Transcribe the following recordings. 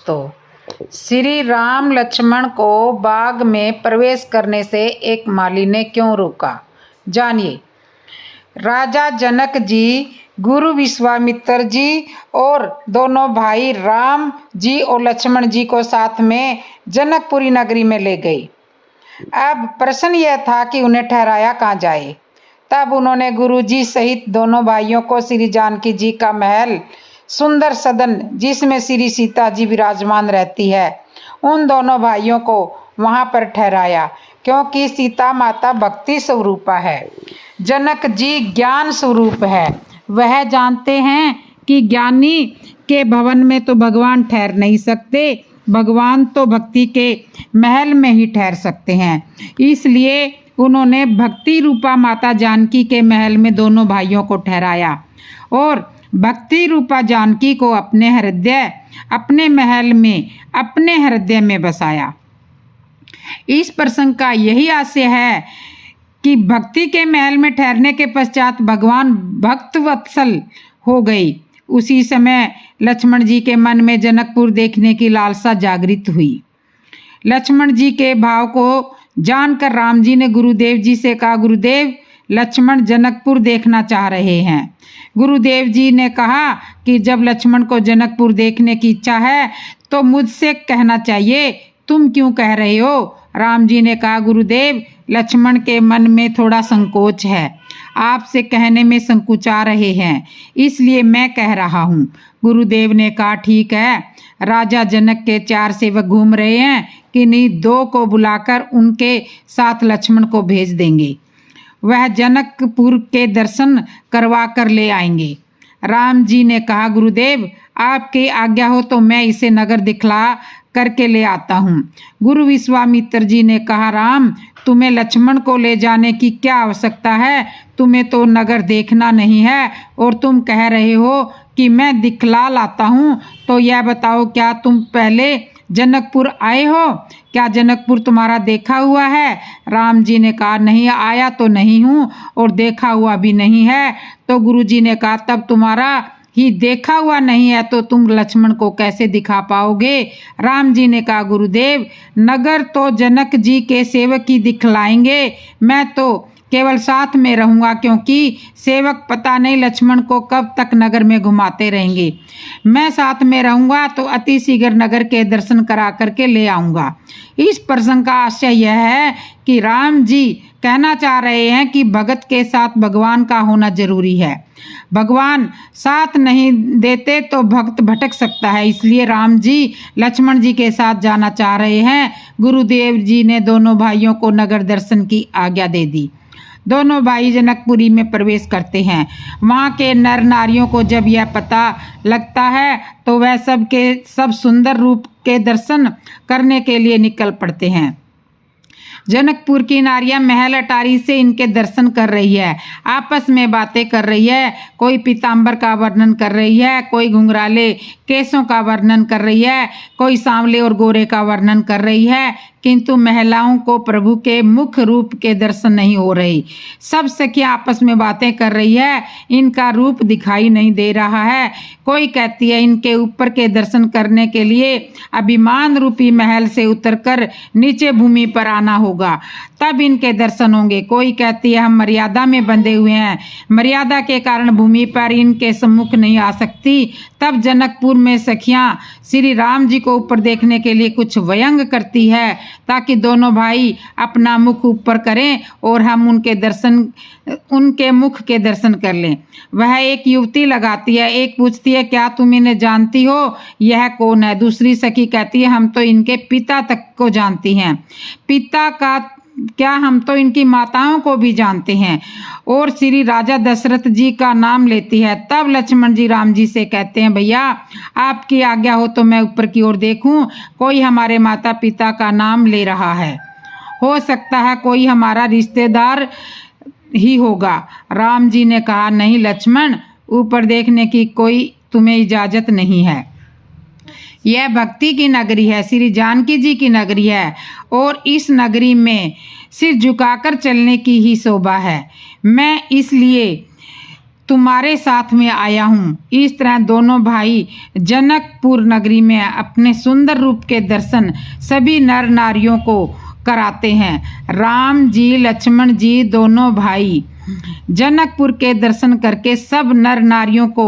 दोस्तों, श्री राम लक्ष्मण को बाग में प्रवेश करने से एक माली ने क्यों रोका, जानिए। राजा जनक जी, गुरु विश्वामित्र जी और दोनों भाई राम जी और लक्ष्मण जी को साथ में जनकपुरी नगरी में ले गए। अब प्रश्न यह था कि उन्हें ठहराया कहाँ जाए। तब उन्होंने गुरु जी सहित दोनों भाइयों को श्री जानकी जी का महल, सुंदर सदन जिसमें श्री सीता जी विराजमान रहती है, उन दोनों भाइयों को वहां पर ठहराया, क्योंकि सीता माता भक्ति स्वरूपा है, जनक जी ज्ञान स्वरूप है। वह जानते हैं कि ज्ञानी के भवन में तो भगवान ठहर नहीं सकते, भगवान तो भक्ति के महल में ही ठहर सकते हैं। इसलिए उन्होंने भक्ति रूपा माता जानकी के महल में दोनों भाइयों को ठहराया और भक्ति रूपा जानकी को अपने हृदय, अपने महल में, अपने हृदय में बसाया। इस प्रसंग का यही आशय है कि भक्ति के महल में ठहरने के पश्चात भगवान भक्त वत्सल हो गई। उसी समय लक्ष्मण जी के मन में जनकपुर देखने की लालसा जागृत हुई। लक्ष्मण जी के भाव को जानकर राम जी ने गुरुदेव जी से कहा, गुरुदेव, लक्ष्मण जनकपुर देखना चाह रहे हैं। गुरुदेव जी ने कहा कि जब लक्ष्मण को जनकपुर देखने की इच्छा है तो मुझसे कहना चाहिए, तुम क्यों कह रहे हो? राम जी ने कहा, गुरुदेव, लक्ष्मण के मन में थोड़ा संकोच है, आपसे कहने में संकुचा रहे हैं, इसलिए मैं कह रहा हूँ। गुरुदेव ने कहा, ठीक है, राजा जनक के 4 सेवक घूम रहे हैं, किन्हीं 2 को बुलाकर उनके साथ लक्ष्मण को भेज देंगे, वह जनकपुर के दर्शन करवा कर ले आएंगे। राम जी ने कहा, गुरुदेव, आपकी आज्ञा हो तो मैं इसे नगर दिखला करके ले आता हूँ। गुरु विश्वामित्र जी ने कहा, राम, तुम्हें लक्ष्मण को ले जाने की क्या आवश्यकता है? तुम्हें तो नगर देखना नहीं है और तुम कह रहे हो कि मैं दिखला लाता हूँ। तो यह बताओ, क्या तुम पहले जनकपुर आए हो? क्या जनकपुर तुम्हारा देखा हुआ है? राम जी ने कहा, नहीं, आया तो नहीं हूँ और देखा हुआ भी नहीं है। तो गुरु जी ने कहा, तब तुम्हारा ही देखा हुआ नहीं है तो तुम लक्ष्मण को कैसे दिखा पाओगे? राम जी ने कहा, गुरुदेव, नगर तो जनक जी के सेवक ही दिखलाएंगे, मैं तो केवल साथ में रहूंगा, क्योंकि सेवक पता नहीं लक्ष्मण को कब तक नगर में घुमाते रहेंगे। मैं साथ में रहूंगा तो अति शीघ्र नगर के दर्शन करा करके ले आऊंगा। इस प्रसंग का आशय यह है कि राम जी कहना चाह रहे हैं कि भगत के साथ भगवान का होना जरूरी है। भगवान साथ नहीं देते तो भक्त भटक सकता है, इसलिए राम जी लक्ष्मण जी के साथ जाना चाह रहे हैं। गुरुदेव जी ने दोनों भाइयों को नगर दर्शन की आज्ञा दे दी। दोनों भाई जनकपुरी में प्रवेश करते हैं। वहाँ के नर नारियों को जब यह पता लगता है तो वह सब के सब सुंदर रूप के दर्शन करने के लिए निकल पड़ते हैं। जनकपुर की नारियां महल अटारी से इनके दर्शन कर रही है, आपस में बातें कर रही है। कोई पीताम्बर का वर्णन कर रही है, कोई घुंघराले केसों का वर्णन कर रही है, कोई सांवले और गोरे का वर्णन कर रही है, किंतु महिलाओं को प्रभु के मुख रूप के दर्शन नहीं हो रही। सब सखियां आपस में बातें कर रही है, इनका रूप दिखाई नहीं दे रहा है। कोई कहती है इनके ऊपर के दर्शन करने के लिए अभिमान रूपी महल से उतरकर नीचे भूमि पर आना होगा, तब इनके दर्शन होंगे। कोई कहती है हम मर्यादा में बंधे हुए हैं, मर्यादा के कारण भूमि पर इनके सम्मुख नहीं आ सकती। तब जनकपुर में सखियां श्री राम जी को ऊपर देखने के लिए कुछ व्यंग करती है, ताकि दोनों भाई अपना मुख ऊपर करें और हम उनके मुख के दर्शन कर लें। वह एक युवती लगाती है, एक पूछती है, क्या तुम इन्हें जानती हो? यह कौन है? दूसरी सखी कहती है, हम तो इनके पिता तक को जानती हैं। पिता का क्या, हम तो इनकी माताओं को भी जानते हैं। और श्री राजा दशरथ जी का नाम लेती है। तब लक्ष्मण जी राम जी से कहते हैं, भैया, आपकी आज्ञा हो तो मैं ऊपर की ओर देखूं। कोई हमारे माता पिता का नाम ले रहा है, हो सकता है कोई हमारा रिश्तेदार ही होगा। राम जी ने कहा, नहीं लक्ष्मण, ऊपर देखने की कोई तुम्हें इजाजत नहीं है। यह भक्ति की नगरी है, श्री जानकी जी की नगरी है और इस नगरी में सिर झुकाकर चलने की ही शोभा है। मैं इसलिए तुम्हारे साथ में आया हूँ। इस तरह दोनों भाई जनकपुर नगरी में अपने सुंदर रूप के दर्शन सभी नर नारियों को कराते हैं। राम जी लक्ष्मण जी दोनों भाई जनकपुर के दर्शन करके सब नर नारियों को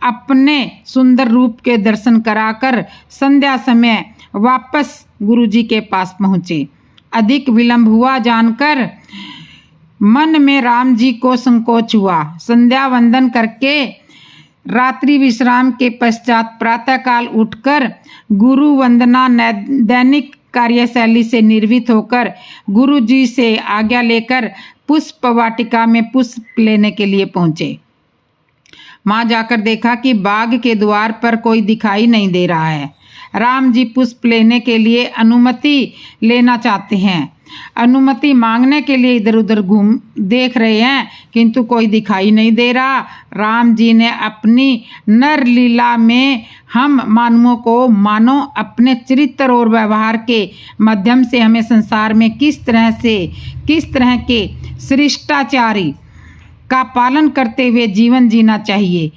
अपने सुंदर रूप के दर्शन कराकर संध्या समय वापस गुरुजी के पास पहुँचे। अधिक विलंब हुआ जानकर मन में राम जी को संकोच हुआ। संध्या वंदन करके रात्रि विश्राम के पश्चात प्रातःकाल उठकर गुरु वंदना दैनिक कार्यशैली से निर्वित होकर गुरु जी से आज्ञा लेकर पुष्प वाटिका में पुष्प लेने के लिए पहुँचे। वहाँ जाकर देखा कि बाग के द्वार पर कोई दिखाई नहीं दे रहा है। राम जी पुष्प लेने के लिए अनुमति लेना चाहते हैं। अनुमति मांगने के लिए इधर उधर घूम देख रहे हैं किंतु कोई दिखाई नहीं दे रहा। राम जी ने अपनी नर लीला में हम मानवों को मानो अपने चरित्र और व्यवहार के माध्यम से हमें संसार में किस तरह के शिष्टाचारी का पालन करते हुए जीवन जीना चाहिए,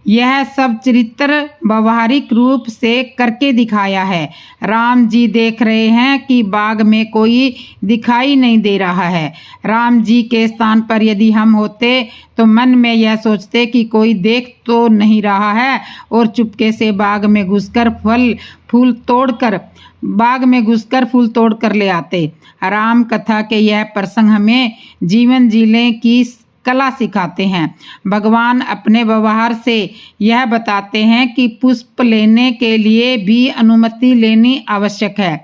यह सब चरित्र व्यवहारिक रूप से करके दिखाया है। राम जी देख रहे हैं कि बाग में कोई दिखाई नहीं दे रहा है। राम जी के स्थान पर यदि हम होते तो मन में यह सोचते कि कोई देख तो नहीं रहा है और चुपके से बाग में घुसकर फूल तोड़कर ले आते। राम कथा के यह प्रसंग हमें जीवन जीने की कला सिखाते हैं। भगवान अपने व्यवहार से यह बताते हैं कि पुष्प लेने के लिए भी अनुमति लेनी आवश्यक है।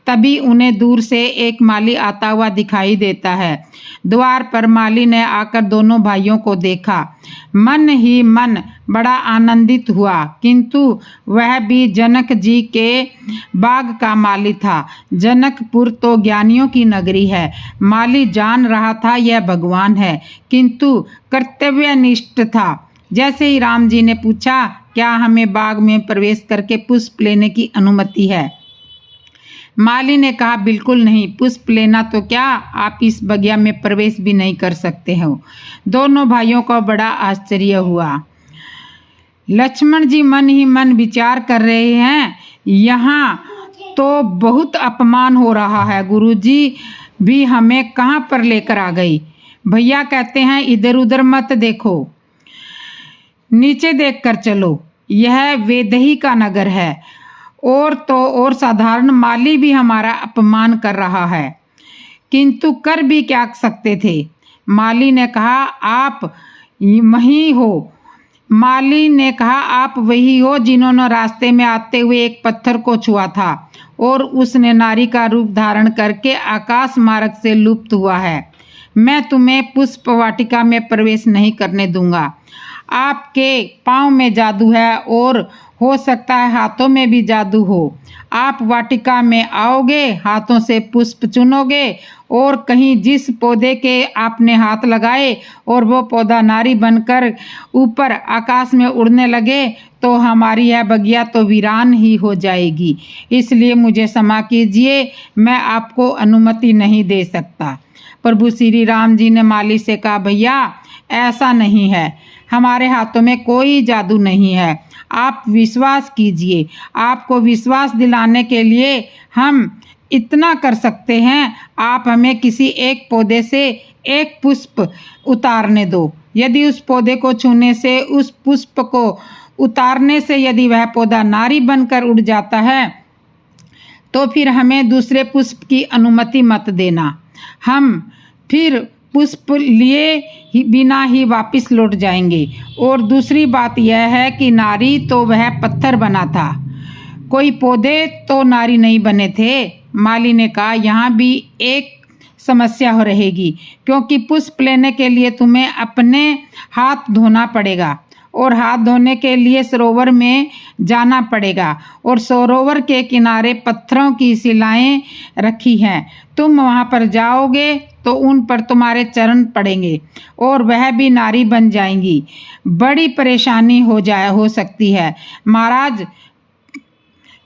तभी उन्हें दूर से एक माली आता हुआ दिखाई देता है। द्वार पर माली ने आकर दोनों भाइयों को देखा। मन ही मन बड़ा आनंदित हुआ, किंतु वह भी जनक जी के बाग का माली था। जनकपुर तो ज्ञानियों की नगरी है। माली जान रहा था यह भगवान है, किंतु कर्तव्यनिष्ठ था। जैसे ही राम जी ने पूछा, क्या हमें बाग में प्रवेश करके पुष्प लेने की अनुमति है? माली ने कहा, बिल्कुल नहीं। पुष्प लेना तो क्या, आप इस बगिया में प्रवेश भी नहीं कर सकते हो। दोनों भाइयों को बड़ा आश्चर्य हुआ। लक्ष्मण जी मन ही मन विचार कर रहे हैं, यहाँ तो बहुत अपमान हो रहा है। गुरुजी भी हमें कहाँ पर लेकर आ गई। भैया कहते हैं इधर उधर मत देखो, नीचे देखकर चलो। यह वेदही का नगर है और तो और साधारण माली भी हमारा अपमान कर रहा है, किंतु कर भी क्या सकते थे। माली ने कहा, आप वही हो। माली ने कहा, आप वही हो जिन्होंने रास्ते में आते हुए एक पत्थर को छुआ था और उसने नारी का रूप धारण करके आकाश मार्ग से लुप्त हुआ है। मैं तुम्हें पुष्प वाटिका में प्रवेश नहीं करने दूंगा। आपके पाँव में जादू है और हो सकता है हाथों में भी जादू हो। आप वाटिका में आओगे, हाथों से पुष्प चुनोगे और कहीं जिस पौधे के आपने हाथ लगाए और वो पौधा नारी बनकर ऊपर आकाश में उड़ने लगे तो हमारी यह बगिया तो वीरान ही हो जाएगी। इसलिए मुझे क्षमा कीजिए, मैं आपको अनुमति नहीं दे सकता। प्रभु श्री राम जी ने माली से कहा, भैया ऐसा नहीं है, हमारे हाथों में कोई जादू नहीं है। आप विश्वास कीजिए। आपको विश्वास दिलाने के लिए हम इतना कर सकते हैं, आप हमें किसी एक पौधे से एक पुष्प उतारने दो। यदि उस पौधे को छूने से, उस पुष्प को उतारने से यदि वह पौधा नारी बनकर उड़ जाता है तो फिर हमें दूसरे पुष्प की अनुमति मत देना। हम फिर पुष्प लिए बिना ही वापस लौट जाएंगे। और दूसरी बात यह है कि नारी तो वह पत्थर बना था, कोई पौधे तो नारी नहीं बने थे। माली ने कहा, यहाँ भी एक समस्या हो रहेगी, क्योंकि पुष्प लेने के लिए तुम्हें अपने हाथ धोना पड़ेगा और हाथ धोने के लिए सरोवर में जाना पड़ेगा और सरोवर के किनारे पत्थरों की शिलाएं रखी हैं। तुम वहाँ पर जाओगे तो उन पर तुम्हारे चरण पड़ेंगे और वह भी नारी बन जाएंगी। बड़ी परेशानी हो सकती है।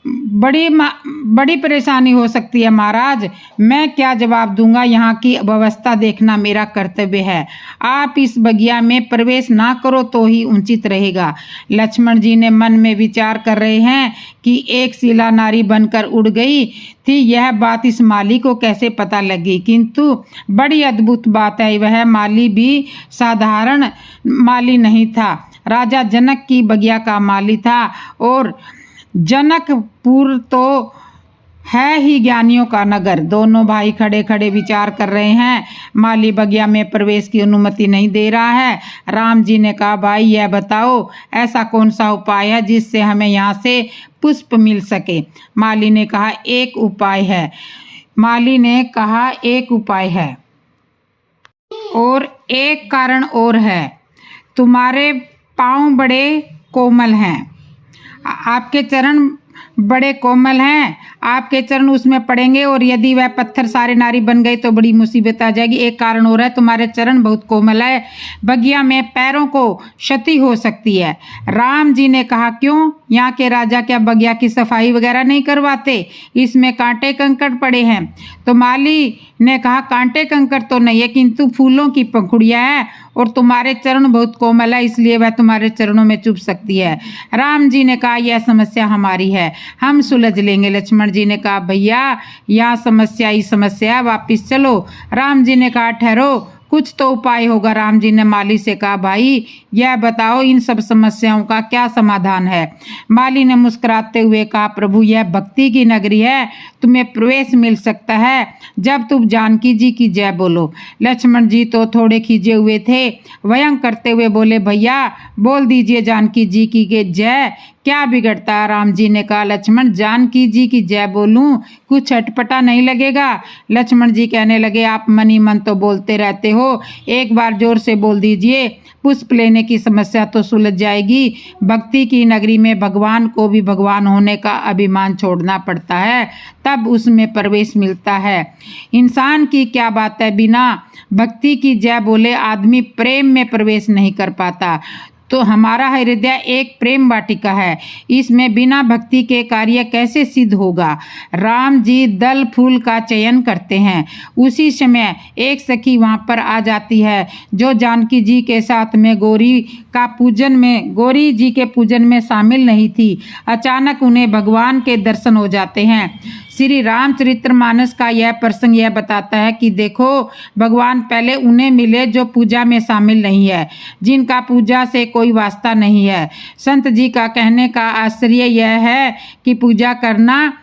बड़ी परेशानी हो सकती है महाराज। मैं क्या जवाब दूंगा, यहाँ की व्यवस्था देखना मेरा कर्तव्य है। आप इस बगिया में प्रवेश ना करो तो ही उचित रहेगा। लक्ष्मण जी ने मन में विचार कर रहे हैं कि एक शिला नारी बनकर उड़ गई थी, यह बात इस माली को कैसे पता लगी। किंतु बड़ी अद्भुत बात है, वह माली भी साधारण माली नहीं था, राजा जनक की बगिया का माली था। और जनकपुर तो है ही ज्ञानियों का नगर। दोनों भाई खड़े खड़े विचार कर रहे हैं। माली बगिया में प्रवेश की अनुमति नहीं दे रहा है। राम जी ने कहा, भाई यह बताओ ऐसा कौन सा उपाय है जिससे हमें यहाँ से पुष्प मिल सके। माली ने कहा, एक उपाय है। माली ने कहा, एक उपाय है और एक कारण और है। तुम्हारे पाँव बड़े कोमल हैं, आपके चरण बड़े कोमल हैं, आपके चरण उसमें पड़ेंगे और यदि वह पत्थर सारे नारी बन गए तो बड़ी मुसीबत आ जाएगी। एक कारण और है, तुम्हारे चरण बहुत कोमल है, बगिया में पैरों को क्षति हो सकती है। राम जी ने कहा, क्यों? यहाँ के राजा क्या बगिया की सफाई वगैरह नहीं करवाते? इसमें कांटे कंकड़ पड़े हैं। तो माली ने कहा, कांटे कंकड़ तो नहीं है, किंतु फूलों की पंखुड़ियाँ हैं और तुम्हारे चरण बहुत कोमल है, इसलिए वह तुम्हारे चरणों में चुभ सकती है। राम जी ने कहा, यह समस्या हमारी है, हम सुलझ लेंगे। लक्ष्मण जी ने कहा, भैया यहाँ समस्या ही समस्या, वापिस चलो। राम जी ने कहा, ठहरो, कुछ तो उपाय होगा। राम जी ने माली से कहा, भाई यह बताओ इन सब समस्याओं का क्या समाधान है। माली ने मुस्कुराते हुए कहा, प्रभु यह भक्ति की नगरी है, तुम्हें प्रवेश मिल सकता है जब तुम जानकी जी की जय बोलो। लक्ष्मण जी तो थोड़े खींचे हुए थे, व्यंग करते हुए बोले, भैया बोल दीजिए जानकी जी की जय, क्या बिगड़ता है। राम जी ने कहा, लक्ष्मण जानकी जी की जय बोलूं, कुछ अटपटा नहीं लगेगा। लक्ष्मण जी कहने लगे, आप मन ही मन तो बोलते रहते हो, एक बार जोर से बोल दीजिए, पुष्प लेने की समस्या तो सुलझ जाएगी। भक्ति की नगरी में भगवान को भी भगवान होने का अभिमान छोड़ना पड़ता है, तब उसमें प्रवेश मिलता है। इंसान की क्या बात है, बिना भक्ति की जय बोले आदमी प्रेम में प्रवेश नहीं कर पाता। तो हमारा हृदय एक प्रेम वाटिका है, इसमें बिना भक्ति के कार्य कैसे सिद्ध होगा। राम जी दल फूल का चयन करते हैं, उसी समय एक सखी वहां पर आ जाती है जो जानकी जी के साथ में गौरी जी के पूजन में शामिल नहीं थी। अचानक उन्हें भगवान के दर्शन हो जाते हैं। श्री रामचरितमानस का यह प्रसंग यह बताता है कि देखो, भगवान पहले उन्हें मिले जो पूजा में शामिल नहीं है, जिनका पूजा से कोई वास्ता नहीं है। संत जी का कहने का आश्चर्य यह है कि पूजा करना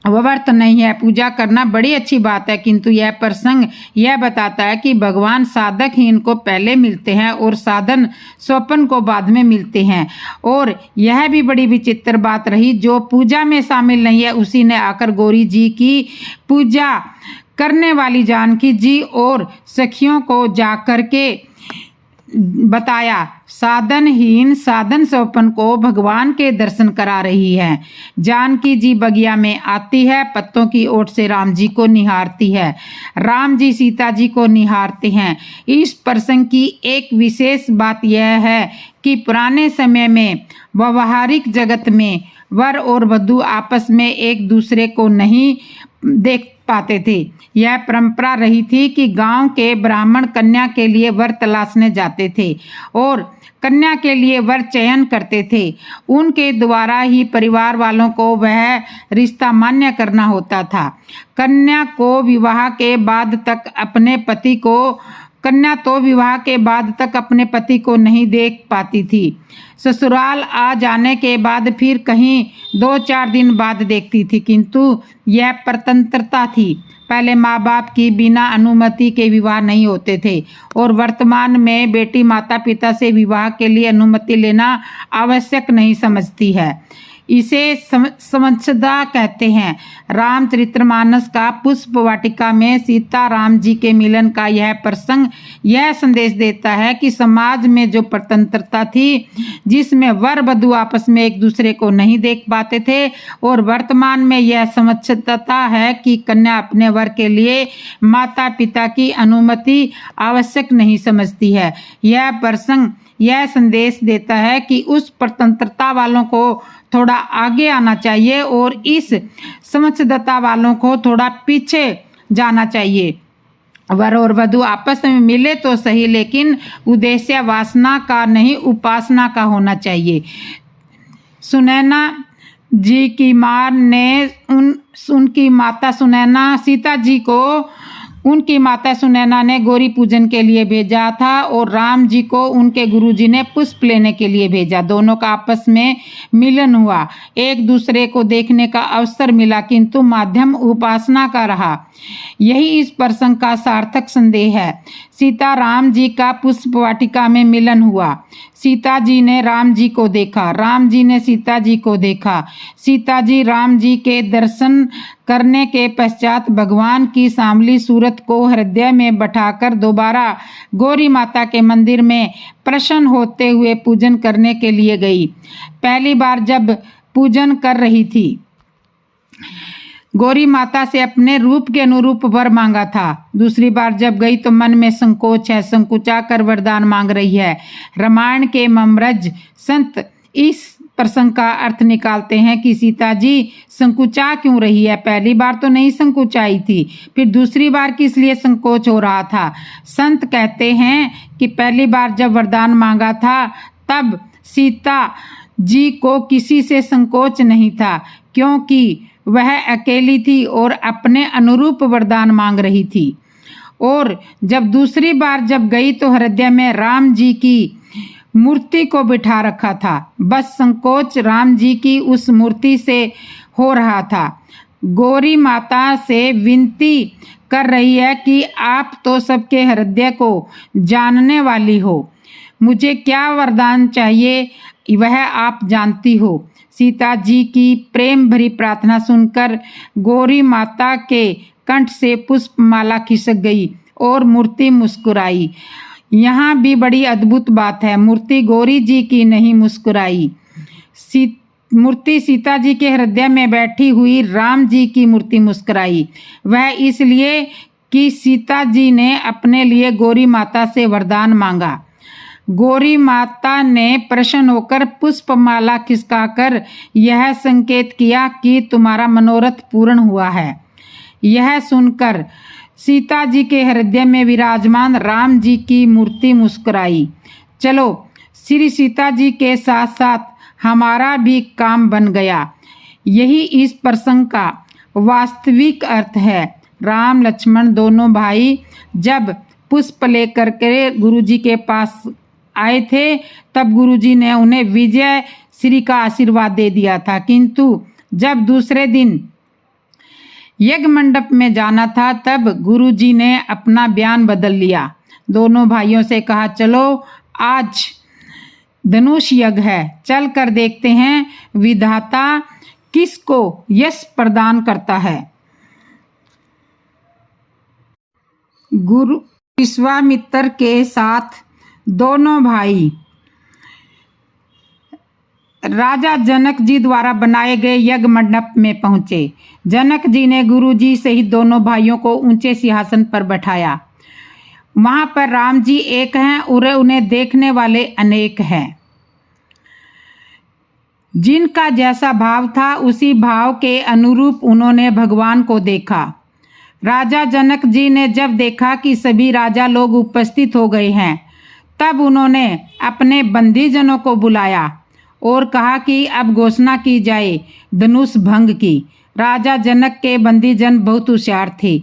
व्यर्थ नहीं है, पूजा करना बड़ी अच्छी बात है, किंतु यह प्रसंग यह बताता है कि भगवान साधक ही इनको पहले मिलते हैं और साधन स्वपन को बाद में मिलते हैं। और यह भी बड़ी विचित्र बात रही, जो पूजा में शामिल नहीं है उसी ने आकर गौरी जी की पूजा करने वाली जानकी जी और सखियों को जाकर के बताया, साधनहीन साधन स्वपन को भगवान के दर्शन करा रही है। जानकी जी बगिया में आती है, पत्तों की ओट से राम जी को निहारती है, राम जी सीता जी को निहारते हैं। इस प्रसंग की एक विशेष बात यह है कि पुराने समय में व्यवहारिक जगत में वर और वधू आपस में एक दूसरे को नहीं देख पाते थे। यह परंपरा रही थी कि गांव के ब्राह्मण कन्या के लिए वर तलाशने जाते थे और कन्या के लिए वर चयन करते थे। उनके द्वारा ही परिवार वालों को वह रिश्ता मान्य करना होता था। कन्या तो विवाह के बाद तक अपने पति को नहीं देख पाती थी। ससुराल आ जाने के बाद फिर कहीं 2-4 दिन बाद देखती थी, किंतु यह परतंत्रता थी। पहले माँ बाप की बिना अनुमति के विवाह नहीं होते थे और वर्तमान में बेटी माता पिता से विवाह के लिए अनुमति लेना आवश्यक नहीं समझती है। इसे समझदा कहते हैं। रामचरितमानस का पुष्प वाटिका में सीता राम जी के मिलन का यह प्रसंग यह संदेश देता है कि समाज में जो परतंत्रता थी, जिसमें वर वधू आपस में एक दूसरे को नहीं देख पाते थे, और वर्तमान में यह समझदाता है कि कन्या अपने वर के लिए माता पिता की अनुमति आवश्यक नहीं समझती है। यह प्रसंग यह संदेश देता है कि उस परतंत्रता वालों को थोड़ा आगे आना चाहिए और इस समझदारता वालों को थोड़ा पीछे जाना चाहिए। वर और वधू आपस में मिले तो सही, लेकिन उद्देश्य वासना का नहीं, उपासना का होना चाहिए। सुनैना जी की माँ ने उनकी माता सुनैना सीता जी को उनकी माता सुनैना ने गौरी पूजन के लिए भेजा था और राम जी को उनके गुरुजी ने पुष्प लेने के लिए भेजा। दोनों का आपस में मिलन हुआ, एक दूसरे को देखने का अवसर मिला, किंतु माध्यम उपासना का रहा। यही इस प्रसंग का सार्थक संदेश है। सीता राम जी का पुष्प वाटिका में मिलन हुआ। सीता जी ने राम जी को देखा, राम जी ने सीता जी को देखा। सीता जी राम जी के दर्शन करने के पश्चात भगवान की सांवली सूरत को हृदय में बैठाकर दोबारा गौरी माता के मंदिर में प्रसन्न होते हुए पूजन करने के लिए गई। पहली बार जब पूजन कर रही थी, गौरी माता से अपने रूप के अनुरूप वर मांगा था। दूसरी बार जब गई तो मन में संकोच है, संकुचा कर वरदान मांग रही है। रामायण के ममरज संत इस प्रसंग का अर्थ निकालते हैं कि सीता जी संकुचा क्यों रही है। पहली बार तो नहीं संकुचाई थी, फिर दूसरी बार किस लिए संकोच हो रहा था। संत कहते हैं कि पहली बार जब वरदान मांगा था तब सीता जी को किसी से संकोच नहीं था, क्योंकि वह अकेली थी और अपने अनुरूप वरदान मांग रही थी। और जब दूसरी बार जब गई तो हृदय में राम जी की मूर्ति को बिठा रखा था। बस संकोच राम जी की उस मूर्ति से हो रहा था। गौरी माता से विनती कर रही है कि आप तो सबके हृदय को जानने वाली हो, मुझे क्या वरदान चाहिए वह आप जानती हो। सीता जी की प्रेम भरी प्रार्थना सुनकर गौरी माता के कंठ से पुष्पमाला खिसक गई और मूर्ति मुस्कुराई। यहाँ भी बड़ी अद्भुत बात है, मूर्ति गौरी जी की नहीं मुस्कुराई। मूर्ति सीता जी के हृदय में बैठी हुई राम जी की मूर्ति मुस्कुराई। वह इसलिए कि सीता जी ने अपने लिए गौरी माता से वरदान मांगा। गौरी माता ने प्रसन्न होकर पुष्पमाला खिसकाकर यह संकेत किया कि तुम्हारा मनोरथ पूर्ण हुआ है। यह सुनकर सीता जी के हृदय में विराजमान राम जी की मूर्ति मुस्कुराई। चलो, श्री सीता जी के साथ साथ हमारा भी काम बन गया। यही इस प्रसंग का वास्तविक अर्थ है। राम लक्ष्मण दोनों भाई जब पुष्प लेकर के गुरुजी के पास आए थे तब गुरुजी ने उन्हें विजय श्री का आशीर्वाद दे दिया था, किंतु जब दूसरे दिन यज्ञ मंडप में जाना था तब गुरुजी ने अपना बयान बदल लिया। दोनों भाइयों से कहा, चलो आज धनुष यज्ञ है, चल कर देखते हैं विधाता किसको यश प्रदान करता है। गुरु विश्वामित्र के साथ दोनों भाई राजा जनक जी द्वारा बनाए गए यज्ञ मंडप में पहुंचे। जनक जी ने गुरु जी सहित दोनों भाइयों को ऊंचे सिंहासन पर बैठाया। वहां पर राम जी एक हैं और उन्हें देखने वाले अनेक हैं। जिनका जैसा भाव था उसी भाव के अनुरूप उन्होंने भगवान को देखा। राजा जनक जी ने जब देखा कि सभी राजा लोग उपस्थित हो गए हैं तब उन्होंने अपने बंदीजनों को बुलाया और कहा कि अब घोषणा की जाए धनुष भंग की। राजा जनक के बंदीजन बहुत होशियार थे।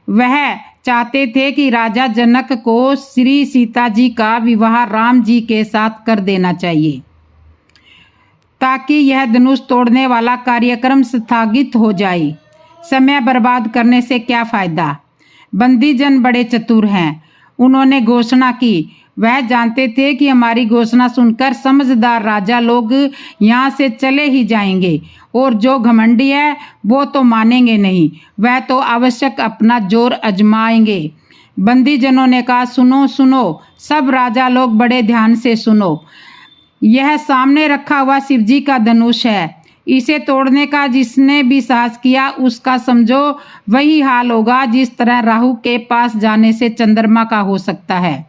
वह चाहते थे कि राजा जनक को श्री सीता जी का विवाह राम जी के साथ कर देना चाहिए, ताकि यह धनुष तोड़ने वाला कार्यक्रम स्थगित हो जाए। समय बर्बाद करने से क्या फायदा। बंदीजन बड़े चतुर हैं। उन्होंने घोषणा की। वह जानते थे कि हमारी घोषणा सुनकर समझदार राजा लोग यहाँ से चले ही जाएंगे और जो घमंडी है वो तो मानेंगे नहीं, वह तो आवश्यक अपना जोर आजमाएंगे। बंदीजनों ने कहा, सुनो सुनो, सब राजा लोग बड़े ध्यान से सुनो। यह सामने रखा हुआ शिव जी का धनुष है। इसे तोड़ने का जिसने भी साहस किया उसका समझो वही हाल होगा जिस तरह राहु के पास जाने से चंद्रमा का हो सकता है।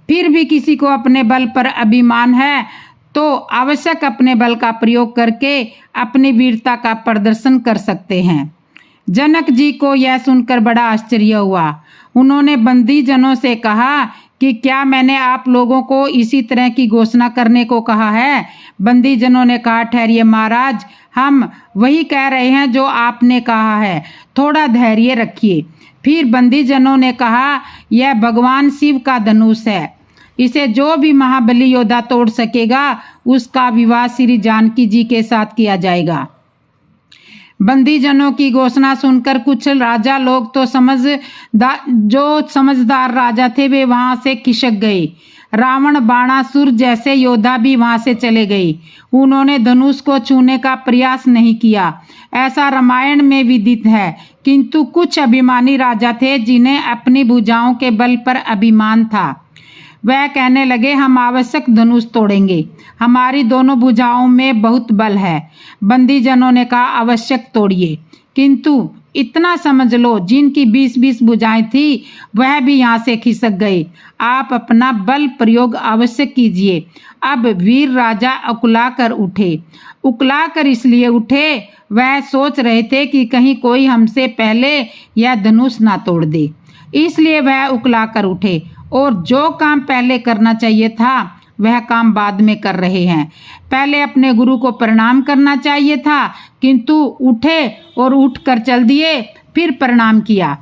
फिर भी किसी को अपने बल पर अभिमान है तो आवश्यक अपने बल का प्रयोग करके अपनी वीरता का प्रदर्शन कर सकते हैं। जनक जी को यह सुनकर बड़ा आश्चर्य हुआ। उन्होंने बंदी जनों से कहा कि क्या मैंने आप लोगों को इसी तरह की घोषणा करने को कहा है? बंदी जनों ने कहा, ठहरिए महाराज, हम वही कह रहे हैं जो आपने कहा है, थोड़ा धैर्य रखिए। फिर बंदी जनों ने कहा, यह भगवान शिव का धनुष है, इसे जो भी महाबली योद्धा तोड़ सकेगा उसका विवाह श्री जानकी जी के साथ किया जाएगा। बंदी जनों की घोषणा सुनकर कुछ राजा लोग तो समझदार राजा थे वे वहां से खिसक गए। रावण, बाणासुर जैसे योद्धा भी वहां से चले गए। उन्होंने धनुष को छूने का प्रयास नहीं किया, ऐसा रामायण में विदित है। किंतु कुछ अभिमानी राजा थे जिन्हें अपनी भुजाओं के बल पर अभिमान था। वह कहने लगे, हम आवश्यक धनुष तोड़ेंगे, हमारी दोनों भुजाओं में बहुत बल है। बंदी जनों ने कहा, आवश्यक तोड़िए, किंतु इतना समझ लो जिनकी 20-20 भुजाएं थी वह भी यहाँ से खिसक गए। आप अपना बल प्रयोग अवश्य कीजिए। अब वीर राजा उकला कर उठे। उकला कर इसलिए उठे, वह सोच रहे थे कि कहीं कोई हमसे पहले यह धनुष ना तोड़ दे, इसलिए वह उकला कर उठे और जो काम पहले करना चाहिए था वह काम बाद में कर रहे हैं। पहले अपने गुरु को प्रणाम करना चाहिए था, किंतु उठे और उठकर चल दिए, फिर प्रणाम किया।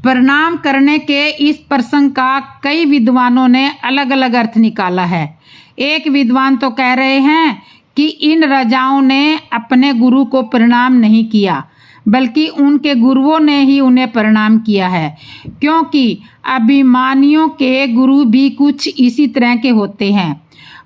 प्रणाम करने के इस प्रसंग का कई विद्वानों ने अलग अलग अर्थ निकाला है। एक विद्वान तो कह रहे हैं कि इन राजाओं ने अपने गुरु को प्रणाम नहीं किया, बल्कि उनके गुरुओं ने ही उन्हें प्रणाम किया है, क्योंकि अभिमानियों के गुरु भी कुछ इसी तरह के होते हैं।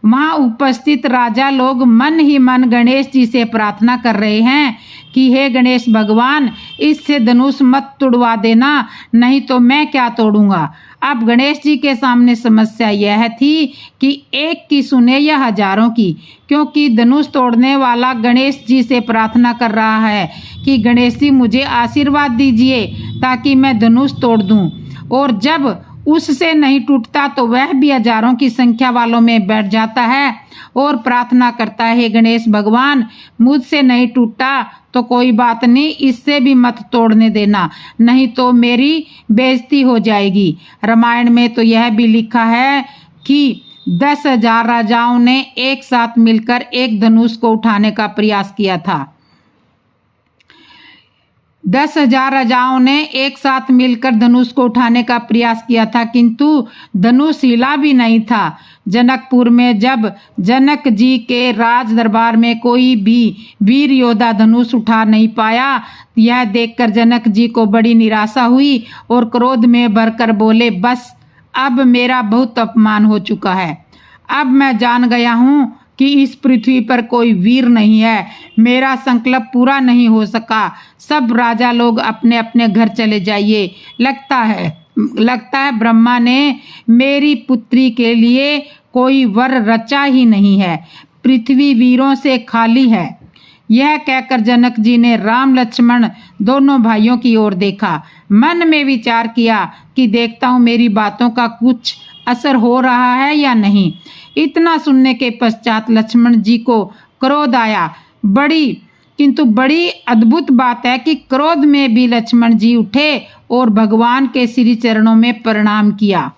वहाँ उपस्थित राजा लोग मन ही मन गणेश जी से प्रार्थना कर रहे हैं कि हे गणेश भगवान, इससे धनुष मत तोड़वा देना, नहीं तो मैं क्या तोड़ूंगा। अब गणेश जी के सामने समस्या यह थी कि एक की सुने या हजारों की, क्योंकि धनुष तोड़ने वाला गणेश जी से प्रार्थना कर रहा है कि गणेश जी मुझे आशीर्वाद दीजिए ताकि मैं धनुष तोड़ दूं, और जब उससे नहीं टूटता तो वह भी हजारों की संख्या वालों में बैठ जाता है और प्रार्थना करता है, हे गणेश भगवान, मुझसे नहीं टूटा तो कोई बात नहीं, इससे भी मत तोड़ने देना, नहीं तो मेरी बेइज्जती हो जाएगी। रामायण में तो यह भी लिखा है कि 10,000 राजाओं ने एक साथ मिलकर एक धनुष को उठाने का प्रयास किया था। 10,000 राजाओं ने एक साथ मिलकर धनुष को उठाने का प्रयास किया था, किंतु धनुष हिला भी नहीं था। जनकपुर में जब जनक जी के राज दरबार में कोई भी वीर योद्धा धनुष उठा नहीं पाया, यह देखकर जनक जी को बड़ी निराशा हुई और क्रोध में भरकर बोले, बस अब मेरा बहुत अपमान हो चुका है। अब मैं जान गया हूँ कि इस पृथ्वी पर कोई वीर नहीं है, मेरा संकल्प पूरा नहीं हो सका। सब राजा लोग अपने अपने घर चले जाइए। लगता है ब्रह्मा ने मेरी पुत्री के लिए कोई वर रचा ही नहीं है, पृथ्वी वीरों से खाली है। यह कहकर जनक जी ने राम लक्ष्मण दोनों भाइयों की ओर देखा। मन में विचार किया कि देखता हूँ मेरी बातों का कुछ असर हो रहा है या नहीं। इतना सुनने के पश्चात लक्ष्मण जी को क्रोध आया। किंतु बड़ी अद्भुत बात है कि क्रोध में भी लक्ष्मण जी उठे और भगवान के श्री चरणों में प्रणाम किया।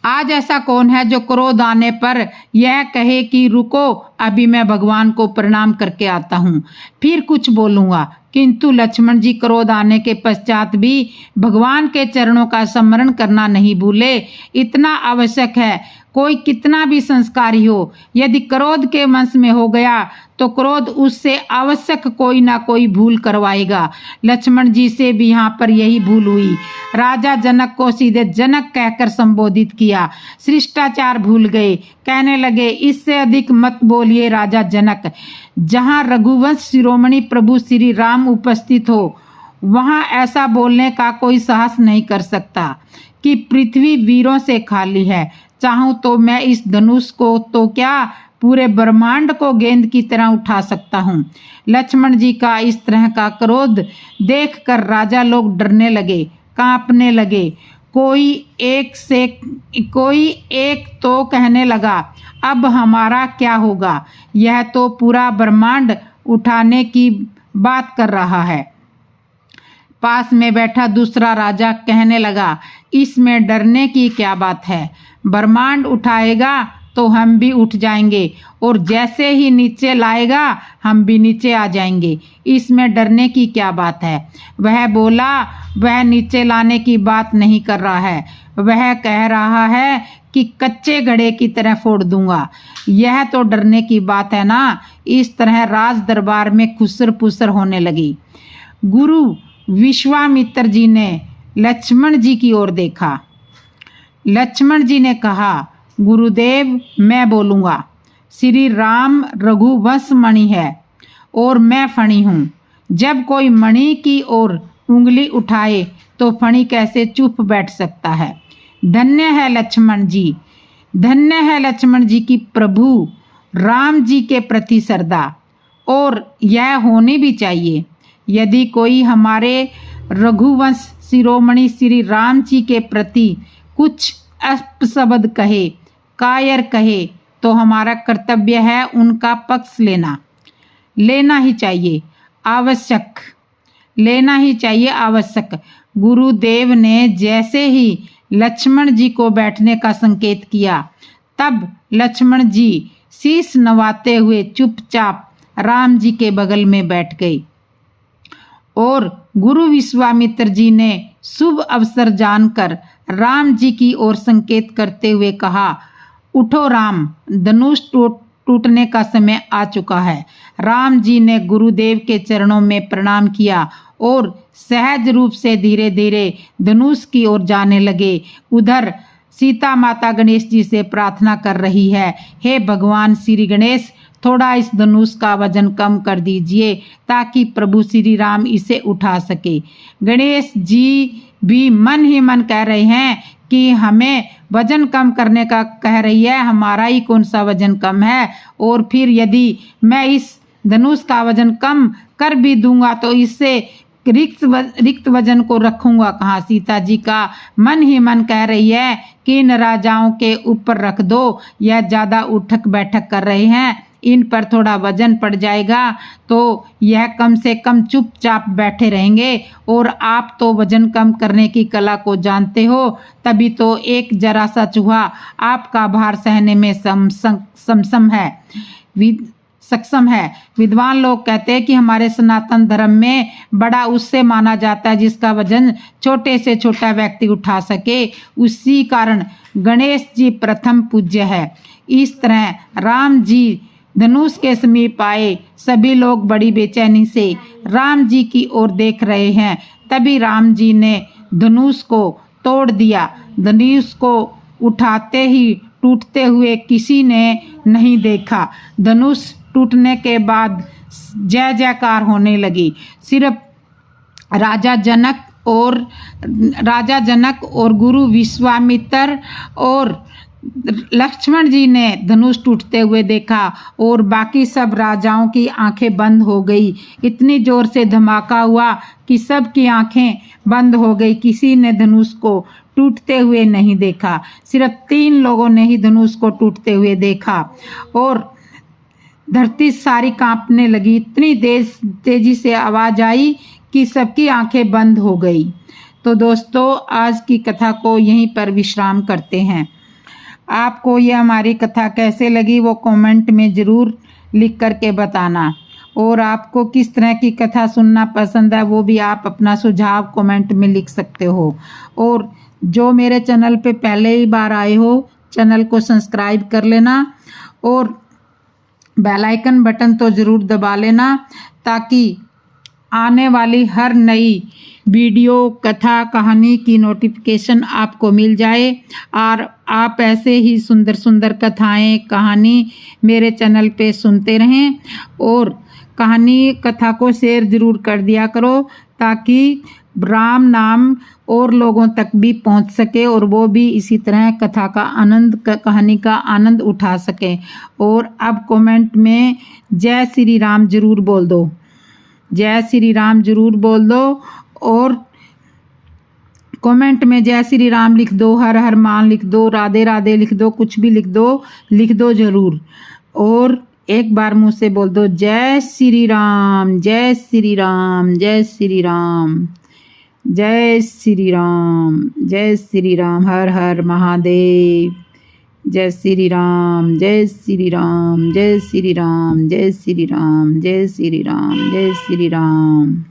आज ऐसा कौन है जो क्रोध आने पर यह कहे कि रुको, अभी मैं भगवान को प्रणाम करके आता हूँ, फिर कुछ बोलूँगा। किंतु लक्ष्मण जी क्रोध आने के पश्चात भी भगवान के चरणों का स्मरण करना नहीं भूले। इतना आवश्यक है, कोई कितना भी संस्कारी हो, यदि क्रोध के वश में हो गया तो क्रोध उससे आवश्यक कोई ना कोई भूल करवाएगा। लक्ष्मण जी से भी यहाँ पर यही भूल हुई। राजा जनक को सीधे जनक कहकर संबोधित किया, शिष्टाचार भूल गए। कहने लगे, इससे अधिक मत बोलिए राजा जनक। जहाँ रघुवंश शिरोमणि प्रभु श्री राम उपस्थित हो, वहाँ ऐसा बोलने का कोई साहस नहीं कर सकता कि पृथ्वी वीरों से खाली है। चाहूँ तो मैं इस धनुष को तो क्या, पूरे ब्रह्मांड को गेंद की तरह उठा सकता हूँ। लक्ष्मण जी का इस तरह का क्रोध देखकर राजा लोग डरने लगे, कांपने लगे। कोई एक तो कहने लगा, अब हमारा क्या होगा, यह तो पूरा ब्रह्मांड उठाने की बात कर रहा है। पास में बैठा दूसरा राजा कहने लगा, इसमें डरने की क्या बात है, ब्रह्मांड उठाएगा तो हम भी उठ जाएंगे और जैसे ही नीचे लाएगा हम भी नीचे आ जाएंगे, इसमें डरने की क्या बात है। वह बोला, वह नीचे लाने की बात नहीं कर रहा है, वह कह रहा है कि कच्चे घड़े की तरह फोड़ दूंगा, यह तो डरने की बात है ना। इस तरह राज दरबार में खुसर पुसर होने लगी। गुरु विश्वामित्र जी ने लक्ष्मण जी की ओर देखा। लक्ष्मण जी ने कहा, गुरुदेव मैं बोलूँगा, श्री राम रघुवंश मणि है और मैं फणी हूँ। जब कोई मणि की ओर उंगली उठाए तो फणी कैसे चुप बैठ सकता है। धन्य है लक्ष्मण जी, धन्य है लक्ष्मण जी की प्रभु राम जी के प्रति श्रद्धा, और यह होनी भी चाहिए। यदि कोई हमारे रघुवंश शिरोमणि श्री राम जी के प्रति कुछ अपशब्द कहे, कायर कहे, तो हमारा कर्तव्य है उनका पक्ष लेना ही चाहिए, आवश्यक लेना ही चाहिए, आवश्यक। गुरुदेव ने जैसे ही लक्ष्मण जी को बैठने का संकेत किया, तब लक्ष्मण जी शीश नवाते हुए चुपचाप राम जी के बगल में बैठ गए और गुरु विश्वामित्र जी ने शुभ अवसर जानकर राम जी की ओर संकेत करते हुए कहा, उठो राम, धनुष टूटने का समय आ चुका है। राम जी ने गुरुदेव के चरणों में प्रणाम किया और सहज रूप से धीरे धीरे धनुष की ओर जाने लगे। उधर सीता माता गणेश जी से प्रार्थना कर रही है, हे भगवान श्री गणेश, थोड़ा इस धनुष का वजन कम कर दीजिए ताकि प्रभु श्री राम इसे उठा सके। गणेश जी भी मन ही मन कह रहे हैं कि हमें वजन कम करने का कह रही है, हमारा ही कौन सा वजन कम है, और फिर यदि मैं इस धनुष का वजन कम कर भी दूंगा तो इससे रिक्त वजन को रखूंगा कहाँ। सीता जी का मन ही मन कह रही है कि इन राजाओं के ऊपर रख दो, यह ज़्यादा उठक बैठक कर रहे हैं, इन पर थोड़ा वजन पड़ जाएगा तो यह कम से कम चुपचाप बैठे रहेंगे। और आप तो वजन कम करने की कला को जानते हो, तभी तो एक जरा सा चूहा आपका भार सहने में सक्षम है। विद्वान लोग कहते हैं कि हमारे सनातन धर्म में बड़ा उससे माना जाता है जिसका वजन छोटे से छोटा व्यक्ति उठा सके, उसी कारण गणेश जी प्रथम पूज्य है। इस तरह राम जी धनुष के समीप आए। सभी लोग बड़ी बेचैनी से राम जी की ओर देख रहे हैं। तभी राम जी ने धनुष को तोड़ दिया। धनुष को उठाते ही टूटते हुए किसी ने नहीं देखा। धनुष टूटने के बाद जय जयकार होने लगी। सिर्फ राजा जनक और गुरु विश्वामित्र और लक्ष्मण जी ने धनुष टूटते हुए देखा और बाकी सब राजाओं की आंखें बंद हो गई। इतनी जोर से धमाका हुआ कि सब की आंखें बंद हो गई। किसी ने धनुष को टूटते हुए नहीं देखा। सिर्फ 3 लोगों ने ही धनुष को टूटते हुए देखा और धरती सारी कांपने लगी। इतनी तेजी से आवाज आई कि सबकी आंखें बंद हो गई। तो दोस्तों, आज की कथा को यहीं पर विश्राम करते हैं। आपको ये हमारी कथा कैसे लगी वो कमेंट में ज़रूर लिख करके बताना, और आपको किस तरह की कथा सुनना पसंद है वो भी आप अपना सुझाव कमेंट में लिख सकते हो। और जो मेरे चैनल पे पहले ही बार आए हो, चैनल को सब्सक्राइब कर लेना और बेल आइकन बटन तो ज़रूर दबा लेना ताकि आने वाली हर नई वीडियो, कथा, कहानी की नोटिफिकेशन आपको मिल जाए। और आप ऐसे ही सुंदर सुंदर कथाएं, कहानी मेरे चैनल पे सुनते रहें और कहानी कथा को शेयर ज़रूर कर दिया करो ताकि राम नाम और लोगों तक भी पहुंच सके और वो भी इसी तरह कथा का आनंद, कहानी का आनंद उठा सकें। और अब कमेंट में जय श्री राम ज़रूर बोल दो, जय श्री राम ज़रूर बोल दो और कमेंट में जय श्री राम लिख दो, हर हर मान लिख दो, राधे राधे लिख दो, कुछ भी लिख दो ज़रूर। और एक बार मुँह से बोल दो जय श्री राम, जय श्री राम, जय श्री राम, जय श्री राम, जय श्री राम, हर हर महादेव, जय श्री राम, जय श्री राम, जय श्री राम, जय श्री राम, जय श्री राम, जय श्री राम।